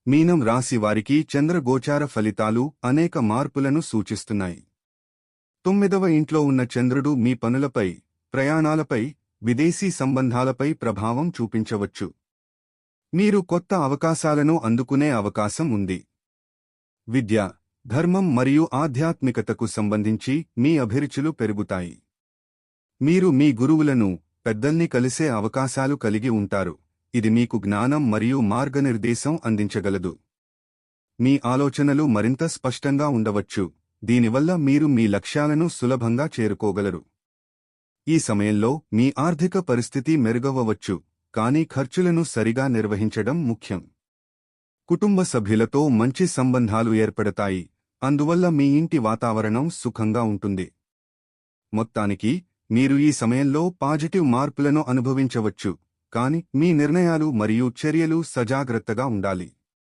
మీనం రాశి వారికి చంద్రగోచార ఫలితాలు అనేక మార్పులను సూచిస్తున్నాయి. 9వ ఇంట్లో ఉన్న చంద్రుడు మీ పనులపై, ప్రయాణాలపై, విదేశీ సంబంధాలపై ప్రభావం చూపించవచ్చు. మీరు కొత్త అవకాశాలను అందుకునే అవకాశం ఉంది. విద్య, ధర్మం మరియు ఆధ్యాత్మికతకు సంబంధించి మీ అభిరుచులు పెరుగుతాయి. మీరు మీ గురువులను, పెద్దల్ని కలిసే అవకాశాలు కలిగి ఉంటారు. ఇది మీకు జ్ఞానం మరియు మార్గనిర్దేశం అందించగలదు. మీ ఆలోచనలు మరింత స్పష్టంగా ఉండవచ్చు, దీనివల్ల మీరు మీ లక్ష్యాలను సులభంగా చేరుకోగలరు. ఈ సమయంలో మీ ఆర్థిక పరిస్థితి మెరుగవవచ్చు, కానీ ఖర్చులను సరిగా నిర్వహించడం ముఖ్యం. కుటుంబ సభ్యులతో మంచి సంబంధాలు ఏర్పడతాయి, అందువల్ల మీ ఇంటి వాతావరణం సుఖంగా ఉంటుంది. మొత్తానికి, మీరు ఈ సమయంలో పాజిటివ్ మార్పులను అనుభవించవచ్చు, కాని మీ నిర్ణయాలు మరియు చర్యలు సజాగ్రత్తగా ఉండాలి.